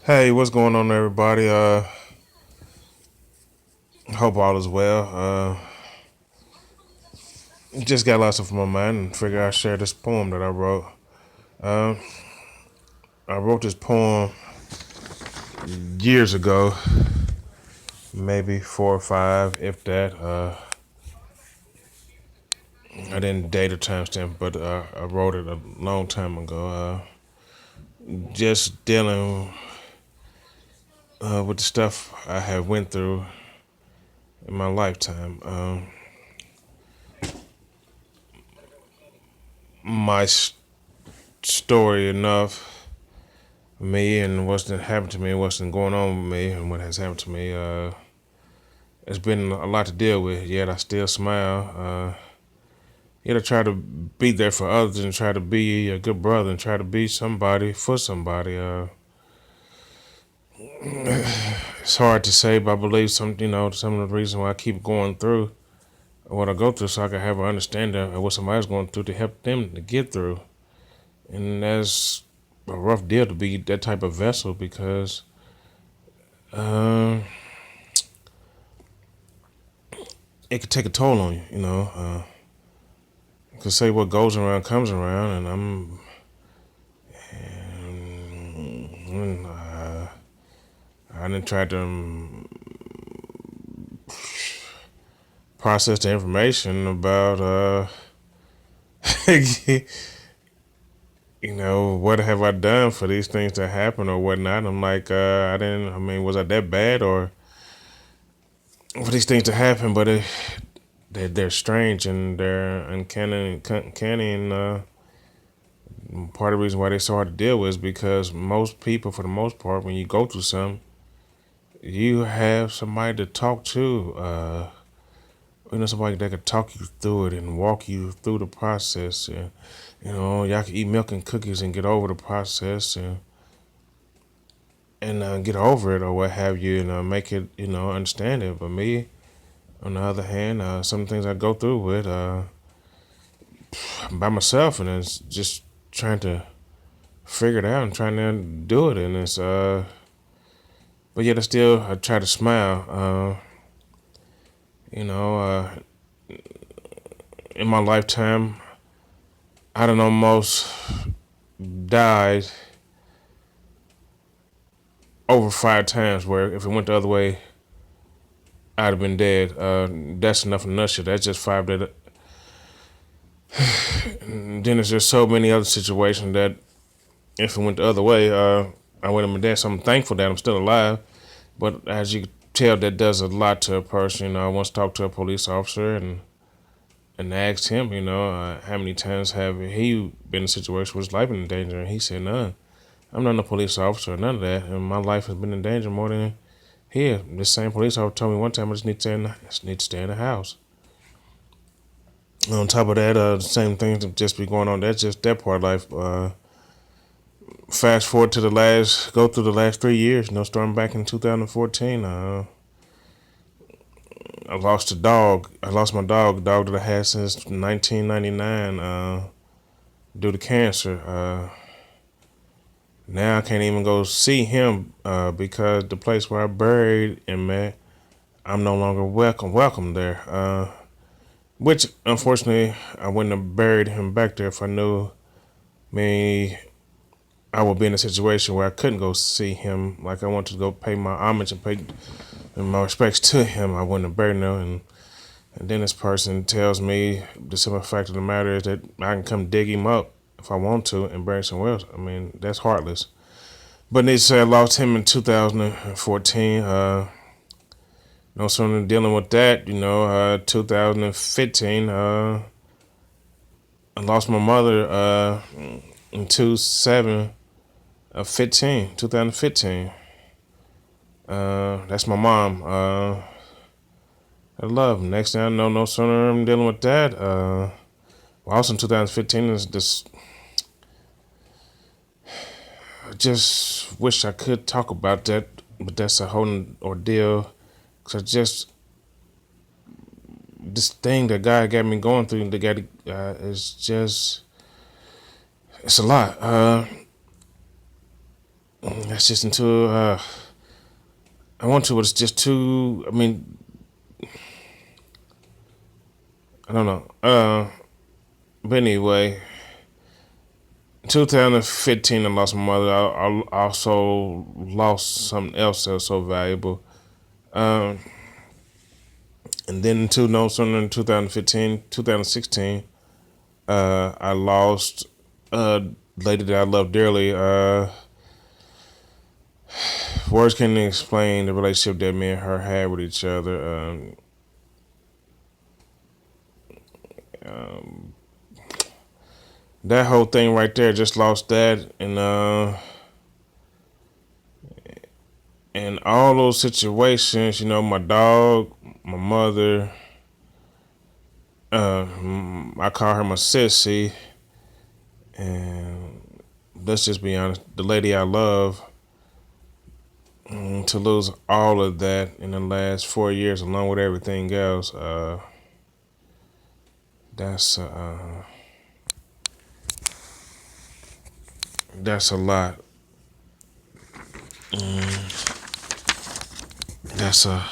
Hey, what's going on, everybody? Hope all is well. Just got lots of my mind and figured I'd share this poem that I wrote. Uh, I wrote this poem years ago, maybe 4 or 5, if that. I didn't date a timestamp, but I wrote it a long time ago. Just dealing with the stuff I have went through in my lifetime. My story enough me and what's happened to me, what's been going on with me, and what has happened to me. It's been a lot to deal with. Yet I still smile. Yet I try to be there for others and try to be a good brother and try to be somebody for somebody. It's hard to say, but I believe some of the reason why I keep going through what I go through, so I can have an understanding of what somebody's going through to help them to get through. And that's a rough deal to be that type of vessel because. Uh, it could take a toll on you, Cause say what goes around comes around, and I didn't try to process the information about what have I done for these things to happen or whatnot. I'm like, I didn't. I mean, was I that bad or for these things to happen? But they're strange and they're uncanny, and part of the reason why they're so hard to deal with is because most people, for the most part, when you go through something, you have somebody to talk to. Somebody that could talk you through it and walk you through the process. And, y'all can eat milk and cookies and get over the process and get over it or what have you and make it, understand it. But me, on the other hand, some things I go through with by myself and it's just trying to figure it out and trying to do it. And but yet I try to smile. You know, uh, in my lifetime, I don't almost died over 5 times. Where if it went the other way, I'd have been dead. That's enough in a nutshell. That's just five. That then there's just so many other situations that if it went the other way, I would have been dead. So I'm thankful that I'm still alive. But as you can tell, that does a lot to a person. I once talked to a police officer and asked him, how many times have he been in a situation where his life been in danger, and he said none. I'm not a police officer, none of that, and my life has been in danger more than here. This same police officer told me one time I just need to stay in the house. And on top of that, the same things that just be going on. That's just that part of life. Fast forward to go through the last 3 years. Starting back in 2014. I lost a dog. I lost my dog that I had since 1999 due to cancer. Now I can't even go see him because the place where I buried him at, I'm no longer welcome there. Which unfortunately I wouldn't have buried him back there if I knew me. I would be in a situation where I couldn't go see him. Like I wanted to go pay my homage and pay my respects to him. I wouldn't have buried him. And then this person tells me the simple fact of the matter is that I can come dig him up if I want to and bury him somewhere else. I mean, that's heartless. But they say I lost him in 2014. No sooner than dealing with that, 2015, I lost my mother in 2015. That's my mom. I love. Next thing I know, no sooner I'm dealing with that. Also in 2015 is this. I just wish I could talk about that, but that's a whole ordeal. Cause this thing that God got me going through, is just, it's a lot. that's just into I want to, but it's just too. I mean, I don't know. But anyway, 2015, I lost my mother. I also lost something else that was so valuable. Um, and then in 2015, 2016, I lost a lady that I love dearly. Words can't explain the relationship that me and her had with each other. That whole thing right there, just lost that, and all those situations. My dog, my mother. I call her my sissy, and let's just be honest, the lady I love. To lose all of that in the last 4 years, along with everything else, that's that's a lot. That's a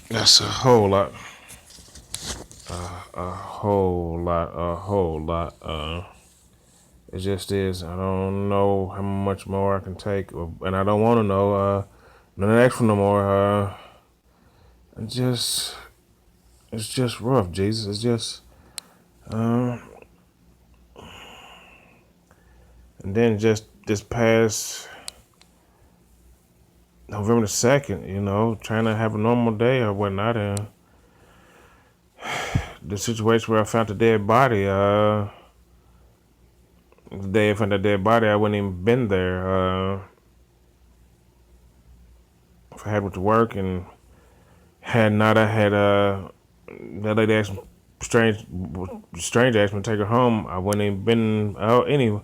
that's a whole lot, a whole lot. It just is. I don't know how much more I can take, and I don't want to know. Not ask for no more. It just, it's just rough, Jesus. It's just, um, and then just this past November the 2nd, trying to have a normal day or whatnot, and the situation where I found the dead body. The day I found the dead body, I wouldn't even been there. If I had went to work and had not, I had that lady asked me, stranger asked me to take her home. I wouldn't even been out anyway.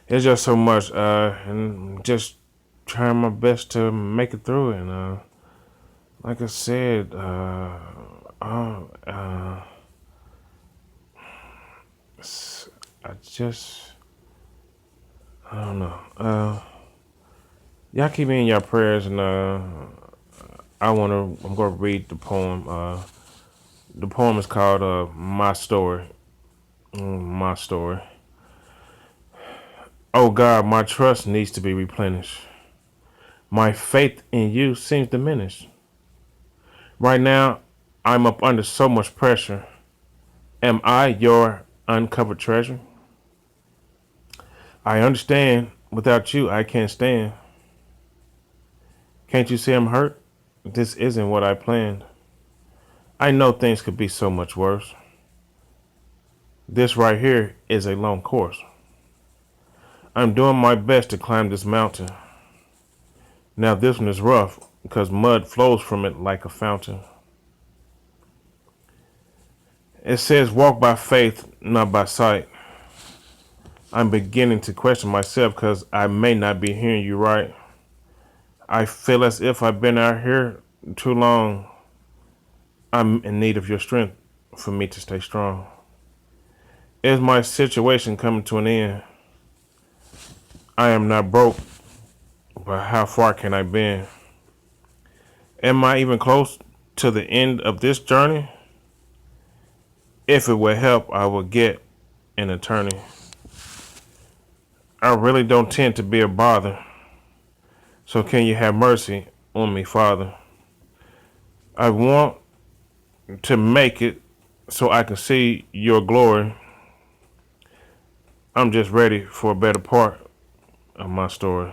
It's just so much, and just trying my best to make it through. And like I said, uh, uh, I just, I don't know. Y'all keep me in your prayers, and I'm gonna read the poem. The poem is called "My Story." My story. Oh God, my trust needs to be replenished. My faith in you seems diminished. Right now, I'm up under so much pressure. Am I your uncovered treasure? I understand. Without you, I can't stand. Can't you see I'm hurt? This isn't what I planned. I know things could be so much worse. This right here is a long course. I'm doing my best to climb this mountain. Now this one is rough because mud flows from it like a fountain. It says walk by faith, not by sight. I'm beginning to question myself because I may not be hearing you right. I feel as if I've been out here too long. I'm in need of your strength for me to stay strong. Is my situation coming to an end? I am not broke, but how far can I bend? Am I even close to the end of this journey? If it would help, I would get an attorney. I really don't tend to be a bother, so can you have mercy on me, Father? I want to make it so I can see your glory. I'm just ready for a better part of my story.